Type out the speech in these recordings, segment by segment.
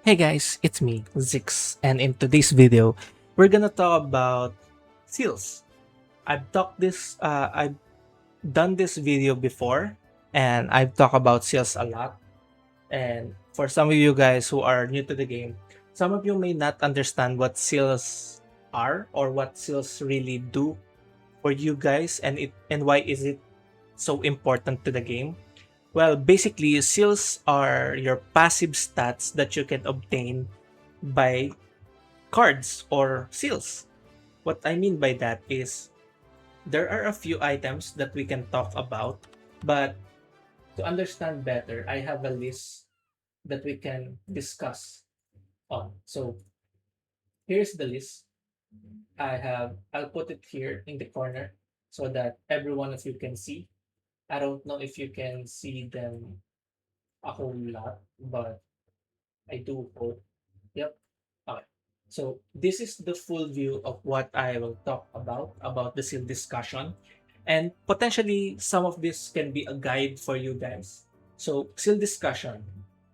Hey guys, it's me, Zix, and in today's video, we're gonna talk about seals. I've done this video before, and I've talked about seals a lot. And for some of you guys who are new to the game, some of you may not understand what seals are or what seals really do for you guys, and why is it so important to the game. Well, basically, seals are your passive stats that you can obtain by cards or seals. What I mean by that is there are a few items that we can talk about, but to understand better, I have a list that we can discuss on. So here's the list. I'll put it here in the corner so that every one of you can see. I don't know if you can see them a whole lot, but I do hope. Yep. Okay. So this is the full view of what I will talk about the seal discussion. And potentially some of this can be a guide for you guys. So seal discussion.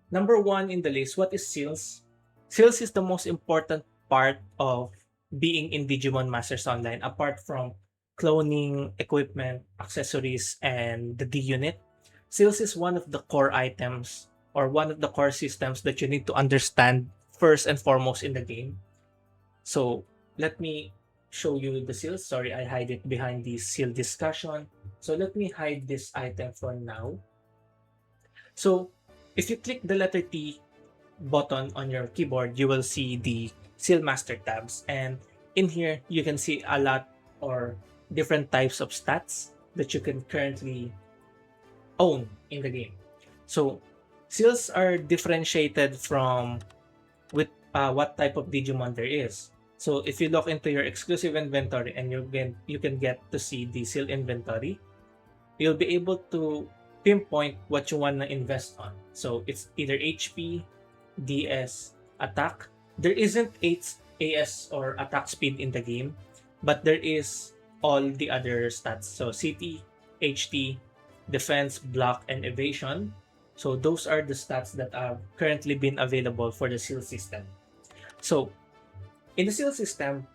Number one in the list, what is seals? Seals is the most important part of being in Digimon Masters Online, apart from cloning, equipment, accessories, and the D unit. Seals is one of the core items or one of the core systems that you need to understand first and foremost in the game. So let me show you the seals. Sorry, I hide it behind the seal discussion. So let me hide this item for now. So if you click the letter T button on your keyboard, you will see the seal master tabs. And in here, you can see a lot or different types of stats that you can currently own in the game. So seals are differentiated from with what type of Digimon there is. So if you look into your exclusive inventory and you can get to see the seal inventory, you'll be able to pinpoint what you want to invest on. So it's either HP, DS, attack. There isn't 8 AS or attack speed in the game, but there is all the other stats. So CT, HT, defense, block, and evasion. So those are the stats that have currently been available for the seal system. So in the seal system,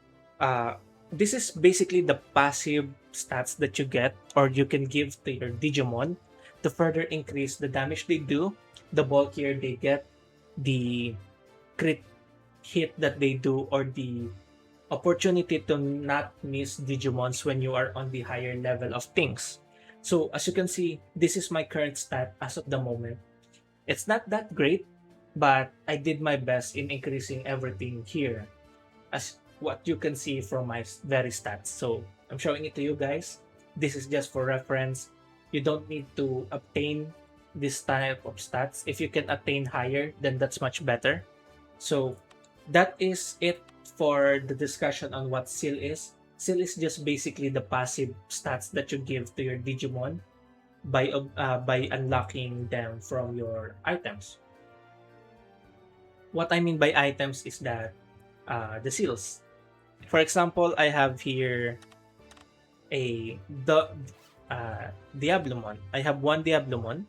uh, this is basically the passive stats that you get or you can give to your Digimon to further increase the damage they do, the bulkier they get, the crit hit that they do, or the opportunity to not miss Digimons when you are on the higher level of things. So as you can see, this is my current stat as of the moment. It's not that great, but I did my best in increasing everything here as what you can see from my very stats. So I'm showing it to you guys. This is just for reference. You don't need to obtain this type of stats. If you can attain higher, then that's much better. So that is it for the discussion on what seal is. Seal is just basically the passive stats that you give to your Digimon by unlocking them from your items. What I mean by items is that the seals. For example, I have here the Diablomon. I have one Diablomon,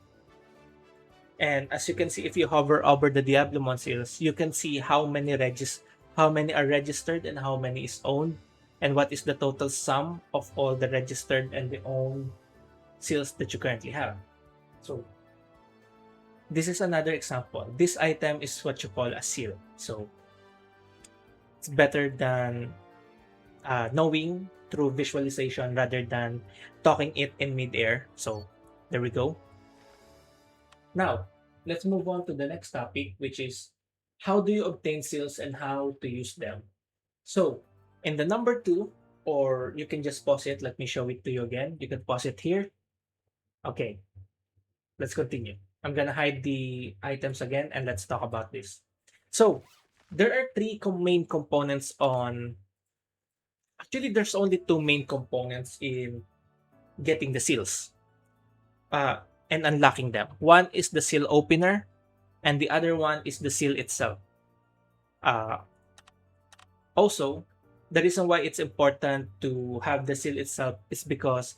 and as you can see, if you hover over the Diablomon seals, you can see how many are registered and how many is owned, and what is the total sum of all the registered and the owned seals that you currently have. So this is another example. This item is what you call a seal. So it's better than knowing through visualization rather than talking it in midair. So there we go. Now, let's move on to the next topic, which is how do you obtain seals and how to use them. So in the number two, or you can just pause it. Let me show it to you again. You can pause it here. Okay, let's continue. I'm gonna hide the items again and let's talk about this. So there are main components on. Actually, there's only two main components in getting the seals and unlocking them. One is the seal opener, and the other one is the seal itself. Uh, Also, the reason why it's important to have the seal itself is because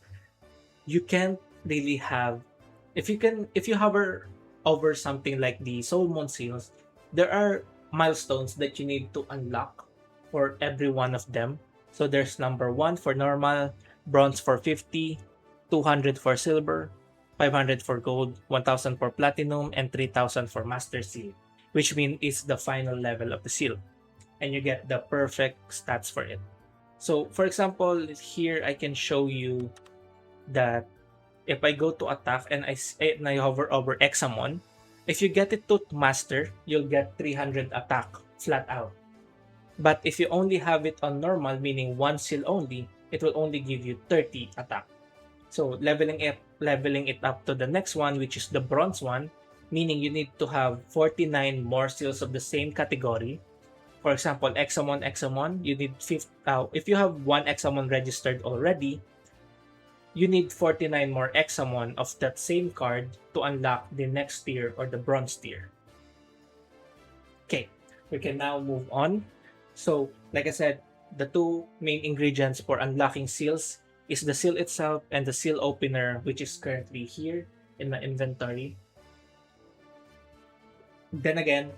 you can't really have if you hover over something like the soul moon seals, there are milestones that you need to unlock for every one of them. So there's number 1 for normal, bronze for 50, 200 for silver, 500 for gold, 1000 for platinum, and 3000 for master seal, which means it's the final level of the seal. And you get the perfect stats for it. So for example, here I can show you that if I go to attack and I hover over Examon, if you get it to master, you'll get 300 attack flat out. But if you only have it on normal, meaning one seal only, it will only give you 30 attack. So leveling it up to the next one, which is the bronze one, meaning you need to have 49 more seals of the same category. For example, Examon, you need if you have one Examon registered already, you need 49 more Examon of that same card to unlock the next tier or the bronze tier. Okay, we can now move on. So, like I said, the two main ingredients for unlocking seals is the seal itself and the seal opener, which is currently here in my inventory. Then again,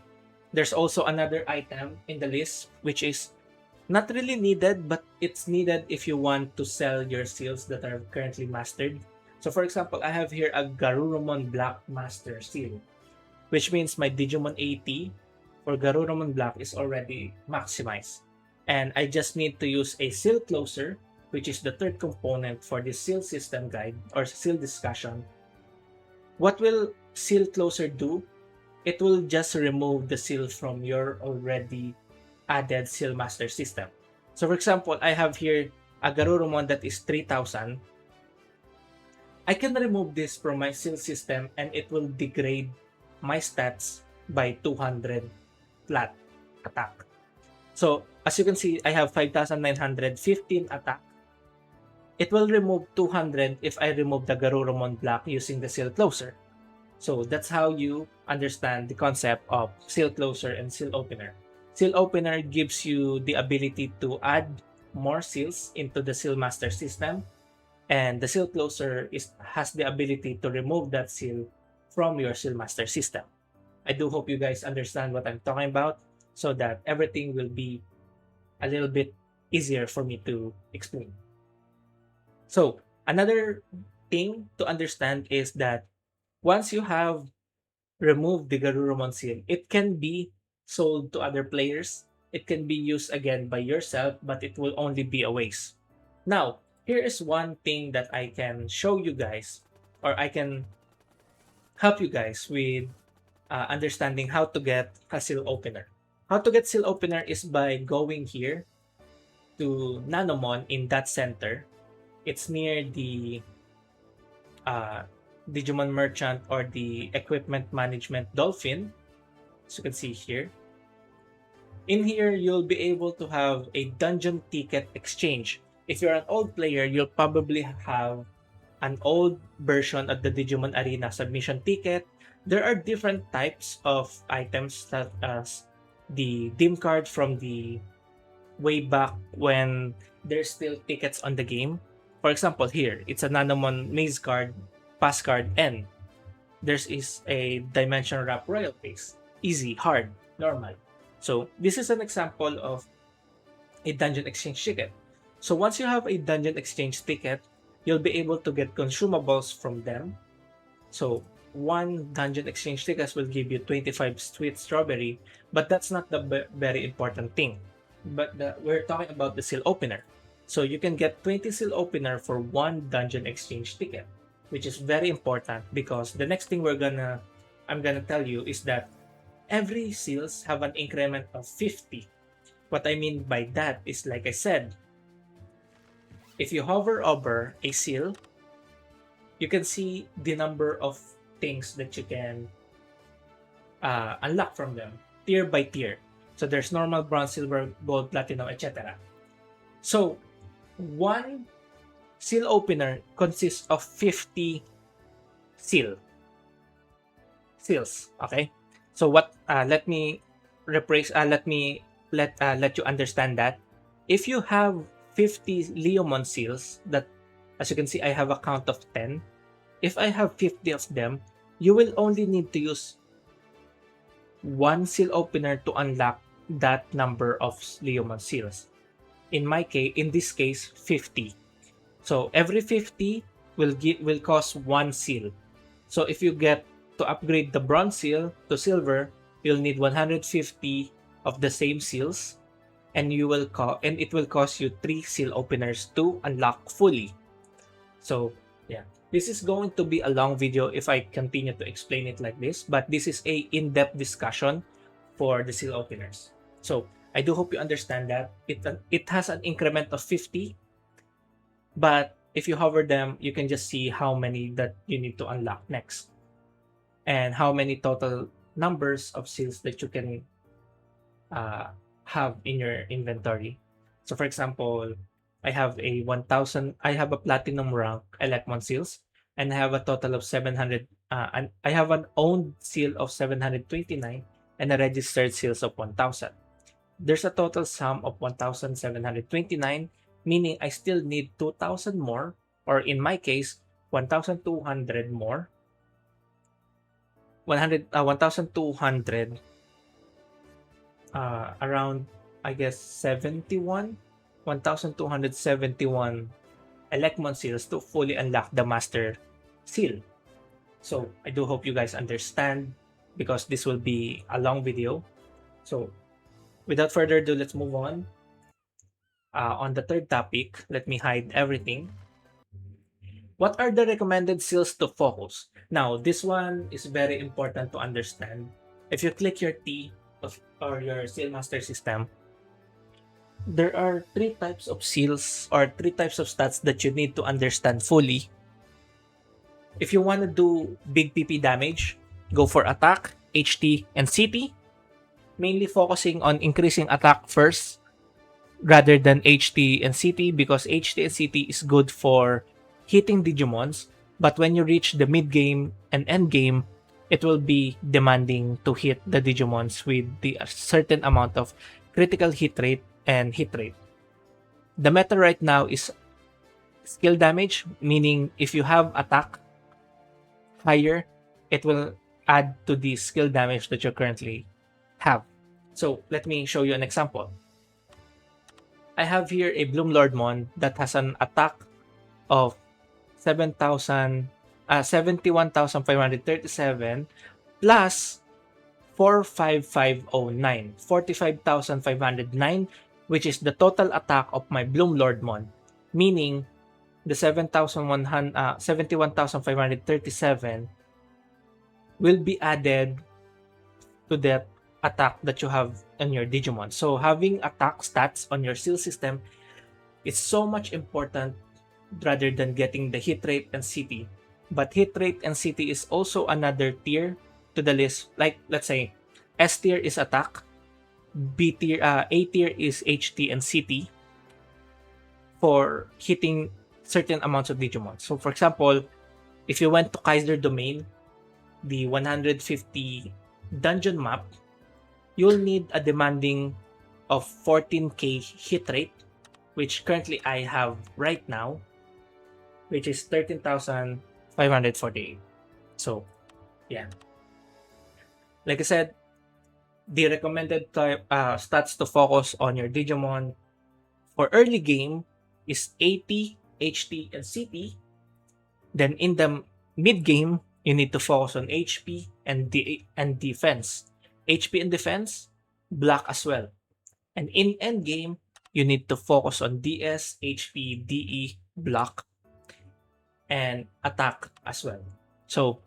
there's also another item in the list, which is not really needed, but it's needed if you want to sell your seals that are currently mastered. So for example, I have here a Garurumon Black Master Seal, which means my Digimon AT for Garurumon Black is already maximized. And I just need to use a seal closer, which is the third component for this seal system guide or seal discussion. What will seal closer do? It will just remove the seal from your already added seal master system. So for example, I have here a Garurumon that is 3000. I can remove this from my seal system and it will degrade my stats by 200 flat attack. So as you can see, I have 5915 attack. It will remove 200 if I remove the Garurumon Black using the seal closer. So that's how you understand the concept of seal closer and seal opener. Seal opener gives you the ability to add more seals into the seal master system, and the seal closer has the ability to remove that seal from your seal master system. I do hope you guys understand what I'm talking about so that everything will be a little bit easier for me to explain. So another thing to understand is that once you have removed the Garurumon seal, it can be sold to other players. It can be used again by yourself, but it will only be a waste. Now, here is one thing that I can show you guys, or I can help you guys with understanding how to get a seal opener. How to get seal opener is by going here to Nanomon in that center. It's near the Digimon Merchant or the Equipment Management Dolphin. As you can see here. In here, you'll be able to have a dungeon ticket exchange. If you're an old player, you'll probably have an old version of the Digimon Arena submission ticket. There are different types of items such as the dim card from the way back when there's still tickets on the game. For example, here, it's a Nanomon Maze card, Pass card, N. There is a Dimension Wrap Royal Face. Easy, hard, normal. So this is an example of a dungeon exchange ticket. So once you have a dungeon exchange ticket, you'll be able to get consumables from them. So one dungeon exchange ticket will give you 25 sweet strawberry, but that's not the very important thing. But we're talking about the seal opener. So you can get 20 seal opener for one dungeon exchange ticket, which is very important because the next thing I'm gonna tell you is that every seals have an increment of 50. What I mean by that is, like I said, if you hover over a seal, you can see the number of things that you can unlock from them, tier by tier. So there's normal, bronze, silver, gold, platinum, etc. So one seal opener consists of 50 seals. Okay. So what? Let me rephrase. Let you understand that if you have 50 Leomon seals, that as you can see, I have a count of 10. If I have 50 of them, you will only need to use one seal opener to unlock that number of Leomon seals. In this case, 50. So every 50 will cost one seal. So if you get to upgrade the bronze seal to silver, you'll need 150 of the same seals, and it will cost you 3 seal openers to unlock fully. So yeah, this is going to be a long video if I continue to explain it like this, but this is a in-depth discussion for the seal openers. So I do hope you understand that it has an increment of 50, but if you hover them, you can just see how many that you need to unlock next and how many total numbers of seals that you can uh, have in your inventory. So for example, I have a platinum rank Elecmon seals, and I have a total of 700, and I have an owned seal of 729 and a registered seals of 1000. There's a total sum of 1729, meaning I still need 2000 more, or in my case, 1200 more, 1200, around, I guess, 1271 Elecmon seals to fully unlock the Master Seal. So I do hope you guys understand, because this will be a long video. So without further ado, let's move on. On the third topic, let me hide everything. What are the recommended seals to focus? Now, this one is very important to understand. If you click your T or your Seal Master system, there are three types of seals or three types of stats that you need to understand fully. If you want to do big PP damage, go for attack, HT, and CT, mainly focusing on increasing attack first rather than HT and CT, because HT and CT is good for hitting Digimons, but when you reach the mid game and end game, it will be demanding to hit the Digimons with the certain amount of critical hit rate and hit rate. The meta right now is skill damage, meaning if you have attack higher, it will add to the skill damage that you currently have. So let me show you an example. I have here a Bloom Lordmon that has an attack of 71,537 plus 45509, 45,509, which is the total attack of my Bloom Lordmon, meaning the 71,537 will be added to that attack that you have on your Digimon. So having attack stats on your seal system is so much important rather than getting the hit rate and CT. But hit rate and CT is also another tier to the list. Like, let's say, S tier is attack, A tier is HT and CT for hitting certain amounts of Digimon. So for example, if you went to Kaiser Domain, the 150 dungeon map, you'll need a demanding of 14k hit rate, which currently I have right now, which is 13,548. So, yeah. Like I said, the recommended stats to focus on your Digimon for early game is AT, HT, and CT. Then in the mid game, you need to focus on HP and defense. HP and defense, block as well. And in end game, you need to focus on DS, HP, DE, block, and attack as well. So,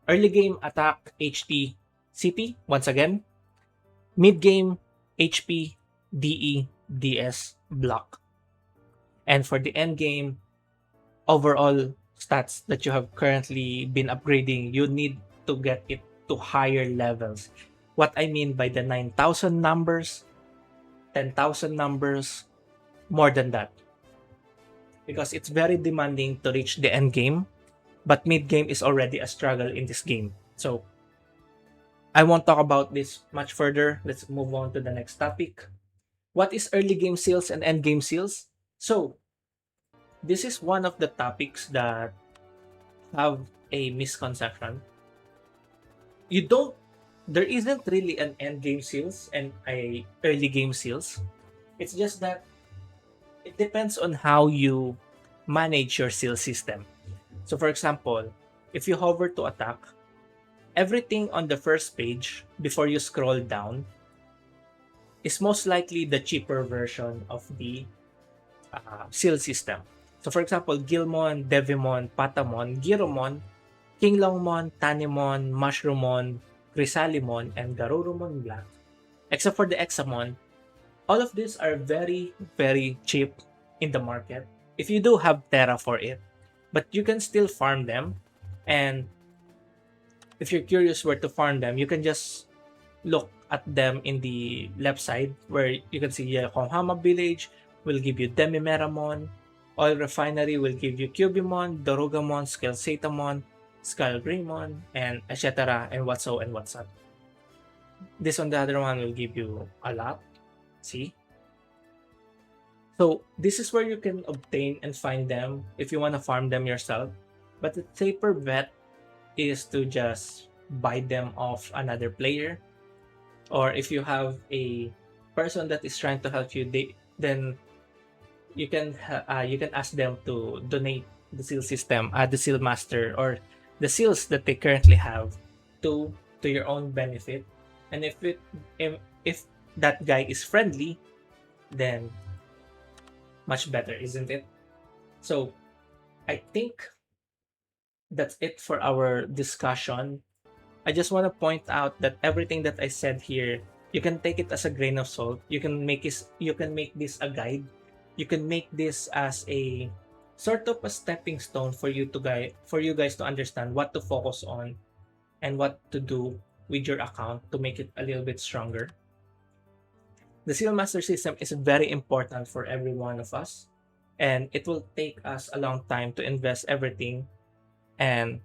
early game, attack, HT, CT, once again. Mid game, HP, DE, DS, block. And for the end game, overall stats that you have currently been upgrading, you need to get it to higher levels. What I mean by the 9,000 numbers, 10,000 numbers, more than that. Because it's very demanding to reach the end game, but mid game is already a struggle in this game. So I won't talk about this much further. Let's move on to the next topic. What is early game seals and end game seals? So this is one of the topics that have a misconception. You don't there isn't really an end game seals and a early game seals. It's just that it depends on how you manage your seal system. So for example, if you hover to attack, everything on the first page before you scroll down is most likely the cheaper version of the seal system. So for example, Gilmon, Devimon, Patamon, Giromon, Kinglongmon, Tanimon, Mushroomon, Chrysalimon, and Garurumon Black. Except for the Examon, all of these are very, very cheap in the market. If you do have Terra for it, but you can still farm them. And if you're curious where to farm them, you can just look at them in the left side where you can see Yokohama Village will give you Demimeramon, Oil Refinery will give you Cubimon, Dorugamon, Skelsatamon, Skullgreymon, and etc. and what's up. This on the other one will give you a lot. See? So this is where you can obtain and find them if you want to farm them yourself. But the safer bet is to just buy them off another player, or if you have a person that is trying to help you, then you can ask them to donate the seal system, the seal master, or the seals that they currently have to your own benefit. And if that guy is friendly, then much better, isn't it? So I think that's it for our discussion. I just want to point out that everything that I said here, you can take it as a grain of salt. You can make this a guide. You can make this as a sort of a stepping stone for you guys to understand what to focus on and what to do with your account to make it a little bit stronger. The Seal Master system is very important for every one of us, and it will take us a long time to invest everything. And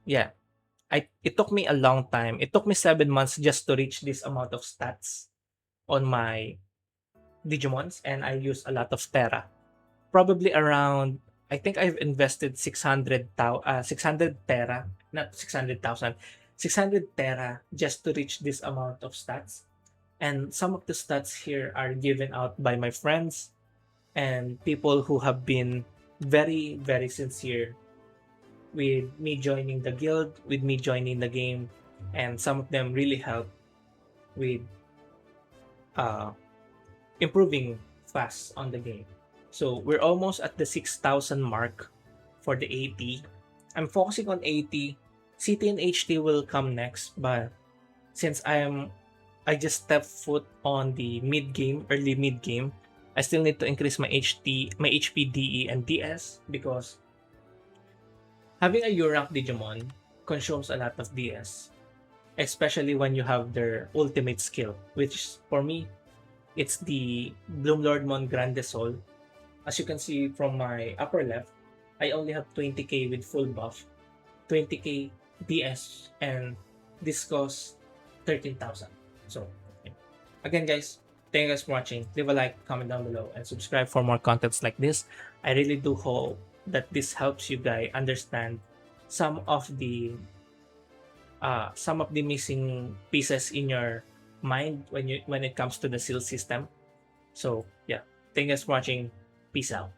yeah, it took me a long time. It took me 7 months just to reach this amount of stats on my Digimons, and I use a lot of Terra. Probably around, I think I've invested 600 Terra, not 600,000, 600 Terra just to reach this amount of stats. And some of the stats here are given out by my friends and people who have been very, very sincere with me joining the guild, with me joining the game, and some of them really help with uh, improving fast on the game. So we're almost at the 6,000 mark for the AT. I'm focusing on AT. CT and HT will come next, but since I just stepped foot on the mid game, early mid game, I still need to increase my HP, DE, and DS because having a U-rank Digimon consumes a lot of DS, especially when you have their ultimate skill, which for me, it's the Bloomlordmon Grande Sol. As you can see from my upper left, I only have 20k with full buff, 20k DS, and this costs 13,000. So, again guys, thank you guys for watching. Leave a like, comment down below, and subscribe for more contents like this. I really do hope that this helps you guys understand some of the missing pieces in your mind when it comes to the seal system. So yeah, thank you guys for watching. Peace out.